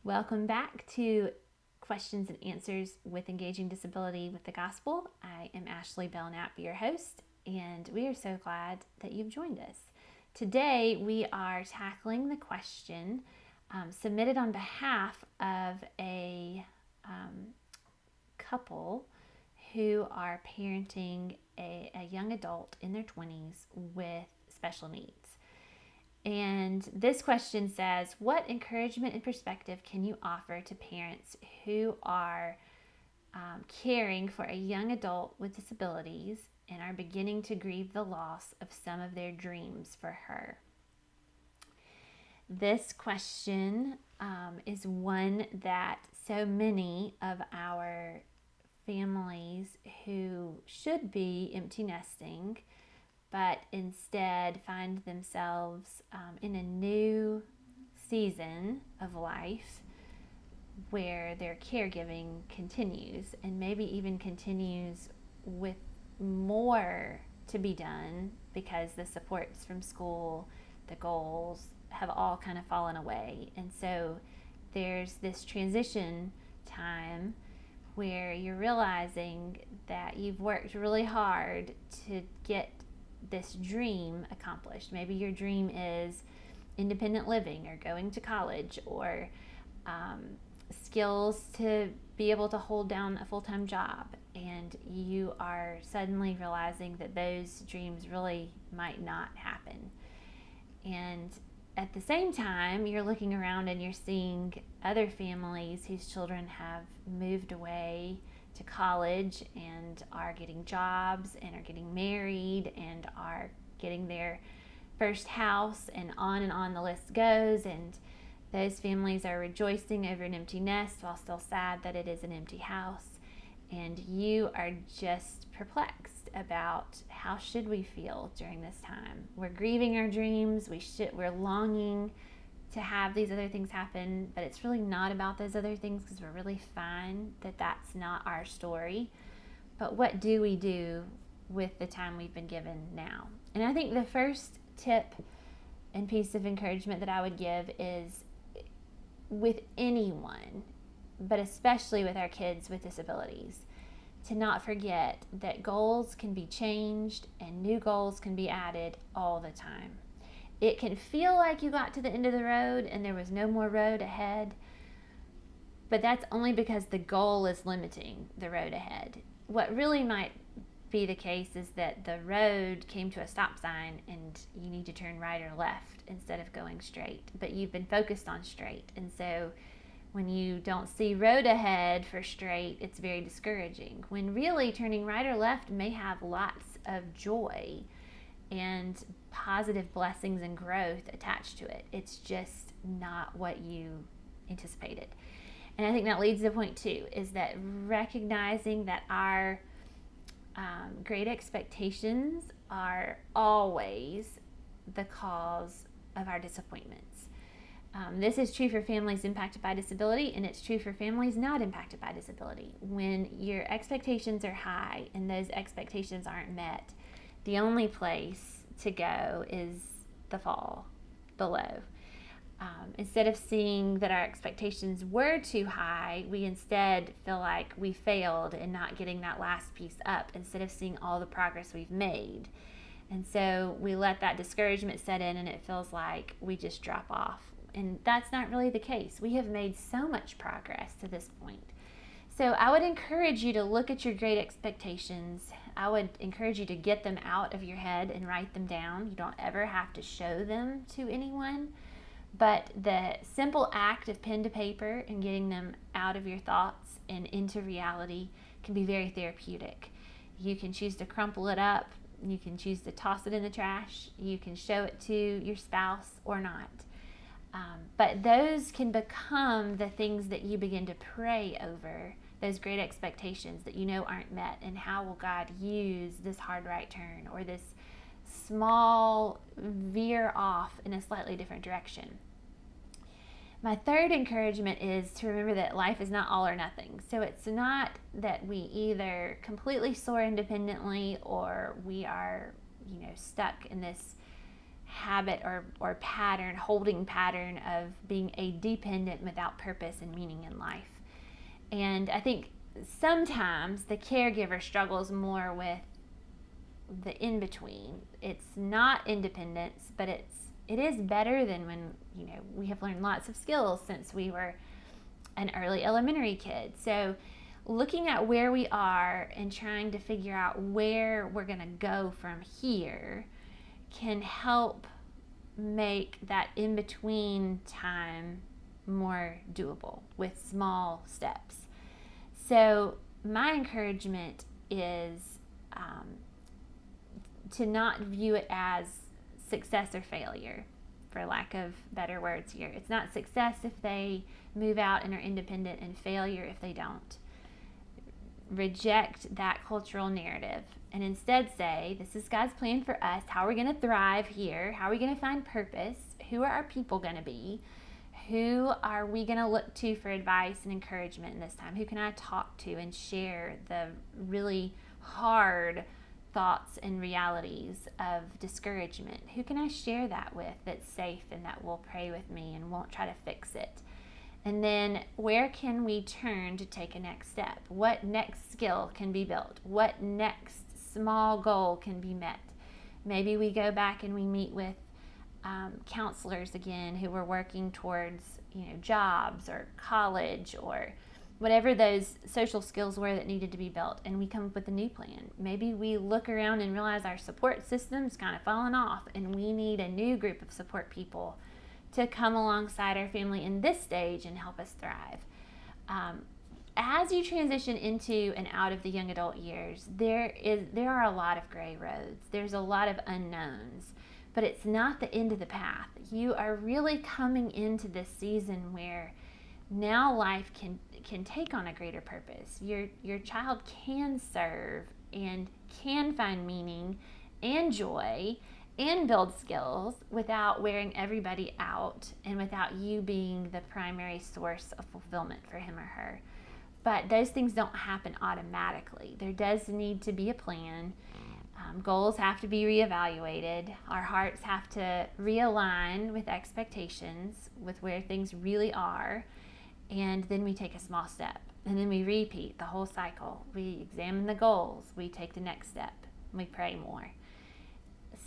Welcome back to Questions and Answers with Engaging Disability with the Gospel. I am Ashley Belknap, your host, and we are so glad that you've joined us. Today, we are tackling the question submitted on behalf of a couple who are parenting a young adult in their 20s with special needs. And this question says, what encouragement and perspective can you offer to parents who are caring for a young adult with disabilities and are beginning to grieve the loss of some of their dreams for her? This question is one that so many of our families who should be empty nesting but instead find themselves in a new season of life where their caregiving continues, and maybe even continues with more to be done because the supports from school, the goals have all kind of fallen away. And so there's this transition time where you're realizing that you've worked really hard to get this dream accomplished. Maybe your dream is independent living or going to college or skills to be able to hold down a full-time job, and you are suddenly realizing that those dreams really might not happen. And at the same time, you're looking around and you're seeing other families whose children have moved away to college and are getting jobs and are getting married and are getting their first house, and on the list goes. And those families are rejoicing over an empty nest while still sad that it is an empty house. And you are just perplexed about how should we feel during this time. We're grieving our dreams. We're longing to have these other things happen, but it's really not about those other things because we're really fine that that's not our story. But what do we do with the time we've been given now? And I think the first tip and piece of encouragement that I would give is with anyone, but especially with our kids with disabilities, to not forget that goals can be changed and new goals can be added all the time. It can feel like you got to the end of the road and there was no more road ahead, but that's only because the goal is limiting the road ahead. What really might be the case is that the road came to a stop sign and you need to turn right or left instead of going straight, but you've been focused on straight. And so when you don't see road ahead for straight, it's very discouraging, when really turning right or left may have lots of joy and positive blessings and growth attached to it. It's just not what you anticipated. And I think that leads to point two, is that recognizing that our great expectations are always the cause of our disappointments. This is true for families impacted by disability, and it's true for families not impacted by disability. When your expectations are high and those expectations aren't met, the only place to go is the fall below. Instead of seeing that our expectations were too high, we instead feel like we failed in not getting that last piece up, instead of seeing all the progress we've made. And so we let that discouragement set in, and it feels like we just drop off. And that's not really the case. We have made so much progress to this point. So I would encourage you to look at your great expectations. I would encourage you to get them out of your head and write them down. You don't ever have to show them to anyone, but the simple act of pen to paper and getting them out of your thoughts and into reality can be very therapeutic. You can choose to crumple it up. You can choose to toss it in the trash. You can show it to your spouse or not. But those can become the things that you begin to pray over, those great expectations that you know aren't met, and how will God use this hard right turn or this small veer off in a slightly different direction. My third encouragement is to remember that life is not all or nothing. So it's not that we either completely soar independently or we are, stuck in this habit or pattern, holding pattern of being a dependent without purpose and meaning in life. And I think sometimes the caregiver struggles more with the in-between. It's not independence, but it is better than when, we have learned lots of skills since we were an early elementary kid. So looking at where we are and trying to figure out where we're going to go from here can help make that in-between time more doable with small steps. So my encouragement is to not view it as success or failure, for lack of better words here. It's not success if they move out and are independent, and failure if they don't. Reject that cultural narrative and instead say, this is God's plan for us. How are we going to thrive here? How are we going to find purpose? Who are our people going to be? Who are we going to look to for advice and encouragement in this time? Who can I talk to and share the really hard thoughts and realities of discouragement? Who can I share that with that's safe and that will pray with me and won't try to fix it? And then where can we turn to take a next step? What next skill can be built? What next small goal can be met? Maybe we go back and we meet with counselors again who were working towards jobs or college or whatever those social skills were that needed to be built, and we come up with a new plan. Maybe we look around and realize our support system's kind of fallen off and we need a new group of support people to come alongside our family in this stage and help us thrive. As you transition into and out of the young adult years, there are a lot of gray roads. There's a lot of unknowns, but it's not the end of the path. You are really coming into this season where now life can take on a greater purpose. Your child can serve and can find meaning and joy and build skills without wearing everybody out and without you being the primary source of fulfillment for him or her. But those things don't happen automatically. There does need to be a plan. Goals have to be reevaluated. Our hearts have to realign with expectations, with where things really are. And then we take a small step. And then we repeat the whole cycle. We examine the goals. We take the next step. We pray more.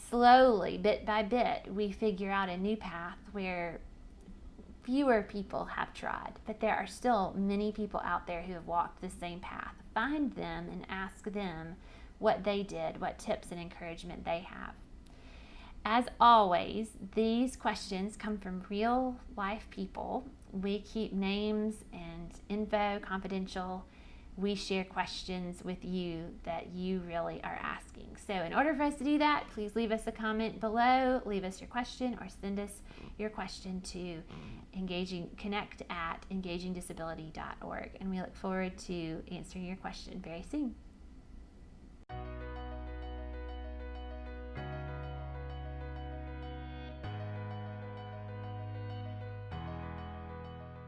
Slowly, bit by bit, we figure out a new path where fewer people have tried, but there are still many people out there who have walked the same path. Find them and ask them what they did, what tips and encouragement they have. As always, these questions come from real life people. We keep names and info confidential. We share questions with you that you really are asking. So in order for us to do that, please leave us a comment below, leave us your question, or send us your question to connect at engagingdisability.org. And we look forward to answering your question very soon.